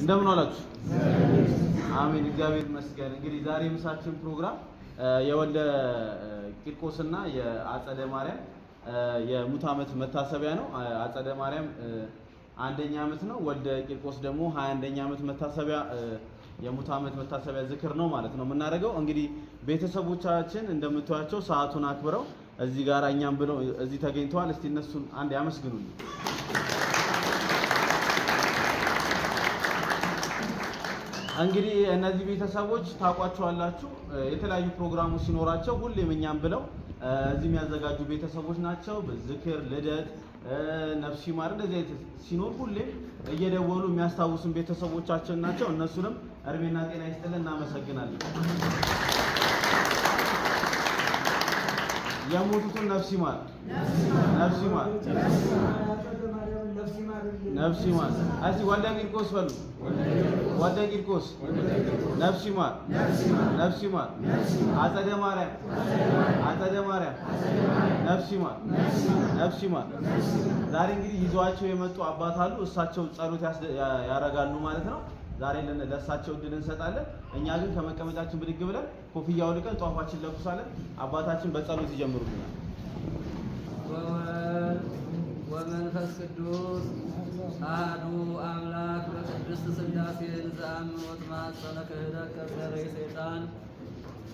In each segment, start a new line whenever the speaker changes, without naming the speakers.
እንደምን ዋላችሁ? አሜን እግዚአብሔር ይመስገን። እንግዲህ ዛሬ ምሳችን ፕሮግራም የወልደ ቂርቆስና የአጸደ ማርያም የሙት ዓመት መታሰቢያ ነው። አጸደ ማርያም አንደኛ ዓመት ነው። ወልደ ቂርቆስ ደግሞ 21ኛ ዓመት መታሰቢያ የሙት ዓመት መታሰቢያ ዝክር ነው ማለት ነው የምናደርገው። እንግዲህ ቤተሰቦቻችን እንደምታዩቸው ሰዓቱን አክብረው እዚህ ጋር እኛም ብለው እዚህ ተገኝተዋል። እስቲ እነሱን አንድ ያመስግኑልኝ። እንግዲህ እነዚህ ቤተሰቦች ታውቋቸዋላችሁ። የተለያዩ ፕሮግራሞች ሲኖራቸው ሁሌም እኛም ብለው እዚህ የሚያዘጋጁ ቤተሰቦች ናቸው። ዝክር፣ ልደት፣ ነፍስ ይማር እንደዚህ ሲኖር ሁሌም እየደወሉ የሚያስታውሱን ቤተሰቦቻችን ናቸው። እነሱንም እድሜና ጤና ይስጥልን፣ እናመሰግናለን። የሞቱትን ነፍስ ይማር፣ ነፍስ ይማር፣ ነፍስ ይማር። እስቲ ወልደ ቂርቆስ በሉ። ወልደ ቂርቆስ ነፍስ ይማር፣ ነፍስ ይማር። አጸደ ማርያም፣ አጸደ ማርያም ነፍስ ይማር፣ ነፍስ ይማር። ዛሬ እንግዲህ ይዟቸው የመጡ አባት አሉ። እሳቸው ጸሎት ያደርጋሉ ማለት ነው። ዛሬ ለእሳቸው እድል እንሰጣለን። እኛ ግን ከመቀመጫችን ብድግ ብለን ኮፍያው ልቀን ጧፋችን ለኩሳለን። አባታችን በጸሎት ይጀምሩልናል።
ወመንፈስ ቅዱስ አሐዱ አምላክ በቅድስት ሥላሴ ዘአምን ወትማጸነ ክህደት ከዘረ ሰይጣን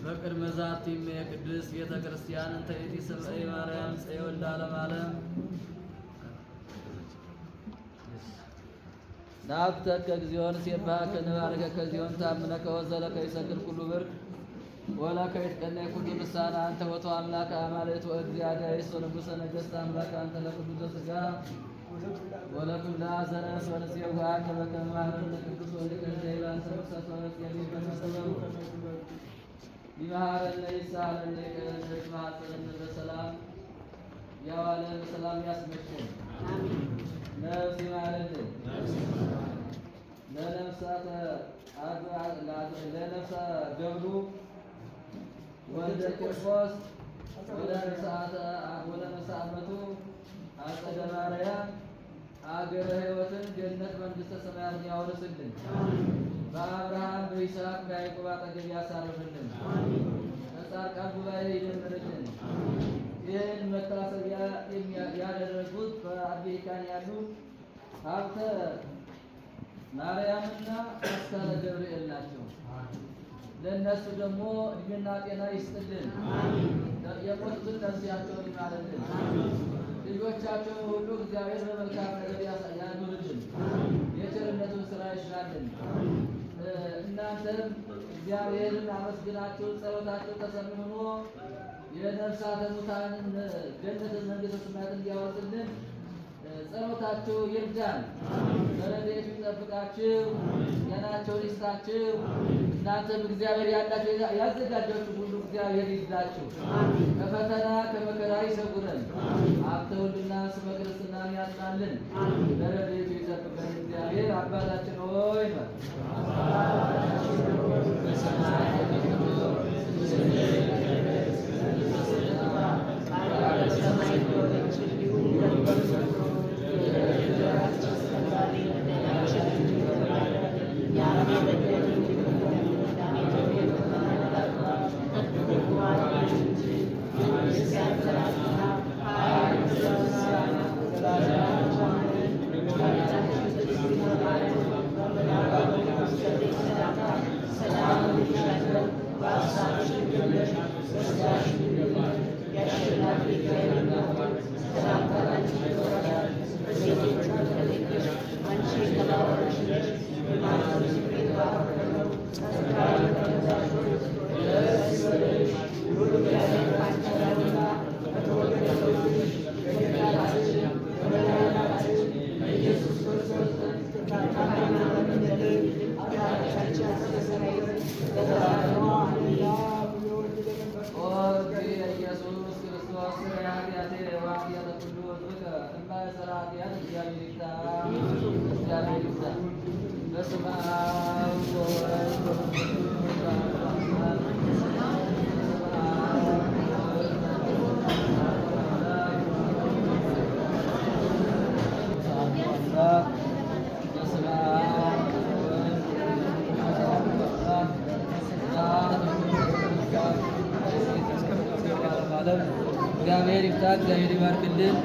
በቅድመ ዛቲም የቅድስት ቤተ ክርስቲያን እንተ ይእቲ ስምዐ ማርያም ጽዮን ለዓለመ ዓለም ናብተከ እግዚኦን ሲባከ ንባርከከ እግዚኦን ታምነከ ወዘለከ ይሰግድ ኩሉ ብርክ ወለከ ይትቀነይ ኩሉ ልሳን አንተ ወቶ አምላከ አማልክት ወእግዚአብሔር ንጉሠ ነገሥት አምላክ አንተ ለቅዱስ ሥጋ ወለኩላ ዘነስ ወነስየው አንተ በከመ ማኅረነ ቅዱስ ወልድከ ዘይባን ተመሰሰረት የሚፈሰሰው ይማረነ ይሳለነ ከነሽ ማኅፀነ በሰላም ያዋለ በሰላም ያስመሸን ነፍስ ይማረልን ለነፍሳተ ለነፍሰ ገብሩ ወልደ ቂርቆስ ወለነፍሰ አመቱ አጸደ ማርያም አገረ ሕይወትን ገነት መንግሥተ ሰማያትን ያወርስልን። በአብርሃም በይስሐቅ በያዕቆብ አጠገብ ያሳርፍልን። ከጻድቃን ጉባኤ ይደምርልን። ይህን መታሰቢያ ያደረጉት በአሜሪካን ያሉ ሀብተ ማርያምና አስካለ ገብርኤል ናቸው። ለእነሱ ደግሞ እድሜና ጤና ይስጥልን። የሞቱትን ነፍሳቸውን ይማርልን። ልጆቻቸውን ሁሉ እግዚአብሔር በመልካም ነገር ያኑርልን። የቸርነቱን ስራ ይስራልን። እናንተም እግዚአብሔርን አመስግናችሁ ጸሎታችሁ ተሰምቶ የነፍሳተ ሙታንን ገነትን መንግሥተ ሰማያትን እንዲያወርስልን ጸሎታችሁ ይርዳን። በረድኤቱ ይጠብቃችሁ፣ ጤናቸውን ይስጣችሁ። እናንተም እግዚአብሔር ያዘጋጃችሁ ሁሉ እግዚአብሔር ይርዳችሁ። ከፈተና ከመከራ ይሰውረን። ሀብተ ወልድና ስመ ክርስትናን ያጽናልን። በረድኤቱ ይጠብቀን እግዚአብሔር። አባታችን ሆይ በስመ አብ ወወልድ ወመንፈስ ቅዱስ ዓለም እግዚአብሔር ይፍታ፣ እግዚአብሔር ይባርክልን።